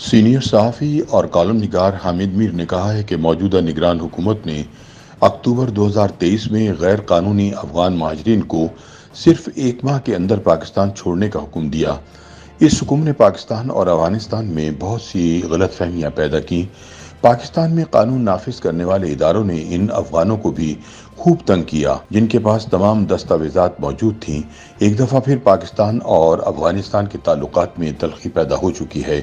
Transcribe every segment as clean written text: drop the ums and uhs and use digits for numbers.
Senior صحافی اور column نگار حامد میر نے کہا ہے کہ موجودہ نگران حکومت نے اکتوبر 2023 میں غیر قانونی افغان مہاجرین کو صرف ایک ماہ کے اندر پاکستان چھوڑنے کا حکم دیا۔ اس حکم نے پاکستان اور افغانستان میں بہت سی غلط فہمیاں پیدا کی۔ پاکستان میں قانون نافذ کرنے والے اداروں نے ان افغانوں کو بھی خوب تنگ کیا جن کے پاس تمام دستاویزات موجود تھیں۔ ایک دفعہ پھر پاکستان اور افغانستان کے تعلقات میں تلخی پیدا ہو چکی ہے۔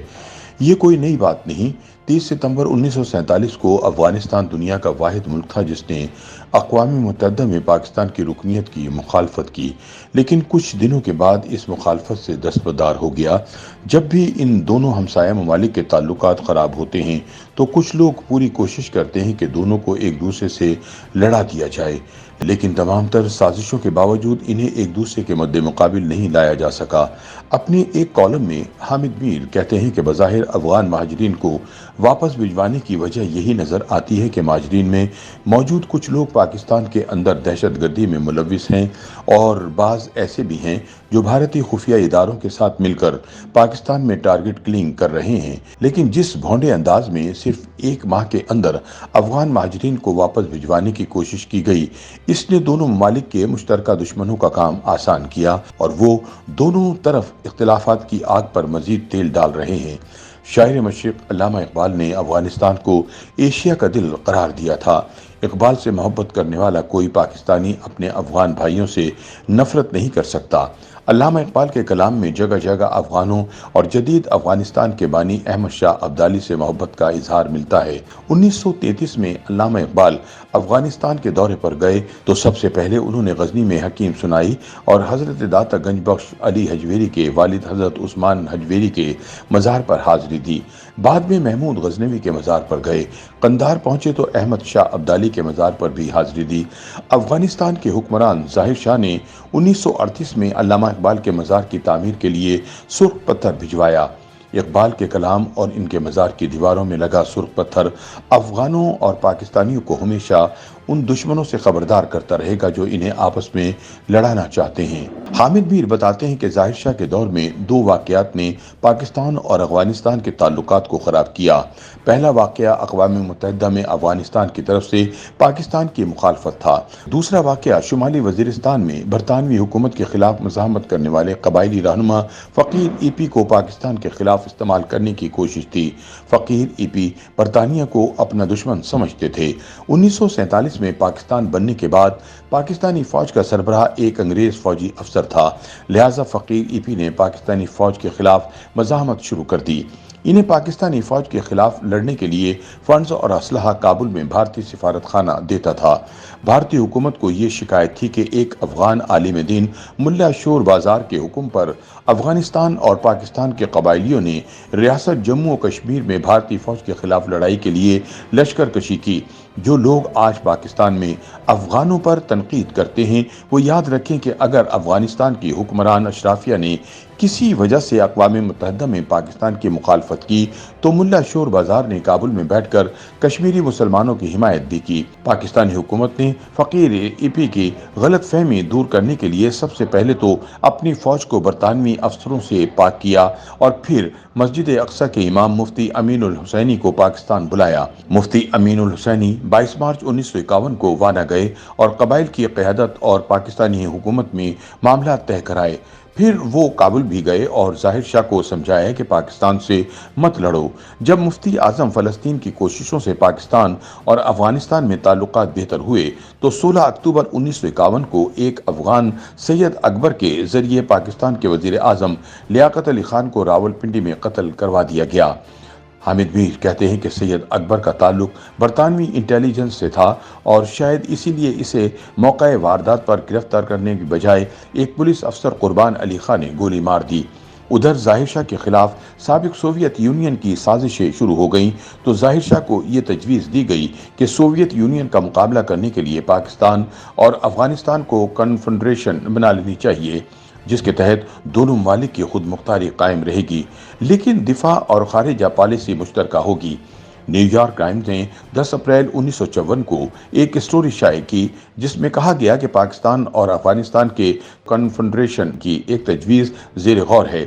یہ کوئی نئی بات نہیں۔ 30 ستمبر 1947 کو افغانستان دنیا کا واحد ملک تھا جس نے اقوام متحدہ میں پاکستان کی رکنیت کی مخالفت کی، لیکن کچھ دنوں کے بعد اس مخالفت سے دستبردار ہو گیا۔ جب بھی ان دونوں ہمسایہ ممالک کے تعلقات خراب ہوتے ہیں تو کچھ لوگ پوری کوشش کرتے ہیں کہ دونوں کو ایک دوسرے سے لڑا دیا جائے، لیکن تمام تر سازشوں کے باوجود انہیں ایک دوسرے کے مد مقابل نہیں لایا جا سکا۔ اپنے ایک کالم میں حامد میر کہتے ہیں کہ بظاہر افغان مہاجرین کو واپس بھجوانے کی وجہ یہی نظر آتی ہے کہ مہاجرین میں موجود کچھ لوگ پاکستان کے اندر دہشت گردی میں ملوث ہیں اور بعض ایسے بھی ہیں جو بھارتی خفیہ اداروں کے ساتھ مل کر پاکستان میں ٹارگٹ کلنگ کر رہے ہیں۔ لیکن جس بھونڈے انداز میں صرف ایک ماہ کے اندر افغان مہاجرین کو واپس بھجوانے کی کوشش کی گئی، اس نے دونوں ممالک کے مشترکہ دشمنوں کا کام آسان کیا اور وہ دونوں طرف اختلافات کی آگ پر مزید تیل ڈال رہے ہیں۔ شاعر مشرق علامہ اقبال نے افغانستان کو ایشیا کا دل قرار دیا تھا۔ اقبال سے محبت کرنے والا کوئی پاکستانی اپنے افغان بھائیوں سے نفرت نہیں کر سکتا۔ علامہ اقبال کے کلام میں جگہ جگہ افغانوں اور جدید افغانستان کے بانی احمد شاہ ابدالی سے محبت کا اظہار ملتا ہے۔ 1933 میں علامہ اقبال افغانستان کے دورے پر گئے تو سب سے پہلے انہوں نے غزنی میں حکیم سنائی اور حضرت داتا گنج بخش علی حجویری کے والد حضرت عثمان حجویری کے مزار پر حاضری دی۔ بعد میں محمود غزنوی کے مزار پر گئے۔ قندھار پہنچے تو احمد شاہ ابدالی کے مزار پر بھی حاضری دی۔ افغانستان کے حکمران ظاہر شاہ نے 1938 میں علامہ اقبال کے مزار کی تعمیر کے لیے سرخ پتھر بھجوایا۔ اقبال کے کلام اور ان کے مزار کی دیواروں میں لگا سرخ پتھر افغانوں اور پاکستانیوں کو ہمیشہ ان دشمنوں سے خبردار کرتا رہے گا جو انہیں آپس میں لڑانا چاہتے ہیں۔ حامد میر بتاتے ہیں کہ ظاہر شاہ کے دور میں دو واقعات نے پاکستان اور افغانستان کے تعلقات کو خراب کیا۔ پہلا واقعہ اقوام متحدہ میں افغانستان کی طرف سے پاکستان کی مخالفت تھا۔ دوسرا واقعہ شمالی وزیرستان میں برطانوی حکومت کے خلاف مزاحمت کرنے والے قبائلی رہنما فقیر ای پی کو پاکستان کے خلاف استعمال کرنے کی کوشش تھی۔ فقیر ای پی برطانیہ کو اپنا دشمن سمجھتے تھے۔ 1947 میں پاکستان بننے کے بعد پاکستانی فوج کا سربراہ ایک انگریز فوجی افسر تھا، لہٰذا فقیر ای پی نے پاکستانی فوج کے خلاف مزاحمت شروع کر دی۔ انہیں پاکستانی فوج کے خلاف لڑنے کے لیے فنڈز اور اسلحہ کابل میں بھارتی سفارت خانہ دیتا تھا۔ بھارتی حکومت کو یہ شکایت تھی کہ ایک افغان عالم دین ملا شور بازار کے حکم پر افغانستان اور پاکستان کے قبائلیوں نے ریاست جموں و کشمیر میں بھارتی فوج کے خلاف لڑائی کے لیے لشکر کشی کی۔ جو لوگ آج پاکستان میں افغانوں پر تنقید کرتے ہیں وہ یاد رکھیں کہ اگر افغانستان کی حکمران اشرافیہ نے کسی وجہ سے اقوام متحدہ میں پاکستان کی مخالفت کی تو ملا شور بازار نے کابل میں بیٹھ کر کشمیری مسلمانوں کی حمایت بھی کی۔ پاکستانی حکومت نے فقیر ای پی کی غلط فہمی دور کرنے کے لیے سب سے پہلے تو اپنی فوج کو برطانوی افسروں سے پاک کیا اور پھر مسجد اقصی کے امام مفتی امین الحسینی کو پاکستان بلایا۔ مفتی امین الحسینی 22 مارچ 1951 کو وانا گئے اور قبائل کی قیادت اور پاکستانی حکومت میں معاملات طے کرائے۔ پھر وہ کابل بھی گئے اور ظاہر شاہ کو سمجھایا کہ پاکستان سے مت لڑو۔ جب مفتی اعظم فلسطین کی کوششوں سے پاکستان اور افغانستان میں تعلقات بہتر ہوئے تو 16 اکتوبر 1951 کو ایک افغان سید اکبر کے ذریعے پاکستان کے وزیر اعظم لیاقت علی خان کو راولپنڈی میں قتل کروا دیا گیا۔ حامد میر کہتے ہیں کہ سید اکبر کا تعلق برطانوی انٹیلیجنس سے تھا اور شاید اسی لیے اسے موقع واردات پر گرفتار کرنے کی بجائے ایک پولیس افسر قربان علی خان نے گولی مار دی۔ ادھر ظاہر شاہ کے خلاف سابق سوویت یونین کی سازشیں شروع ہو گئیں تو ظاہر شاہ کو یہ تجویز دی گئی کہ سوویت یونین کا مقابلہ کرنے کے لیے پاکستان اور افغانستان کو کنفیڈریشن بنا لینی چاہیے جس کے تحت دونوں ممالک کی خود مختاری قائم رہے گی لیکن دفاع اور خارجہ پالیسی مشترکہ ہوگی۔ نیو یارک ٹائمز نے 10 اپریل 1954 کو ایک اسٹوری شائع کی جس میں کہا گیا کہ پاکستان اور افغانستان کے کنفیڈریشن کی ایک تجویز زیر غور ہے۔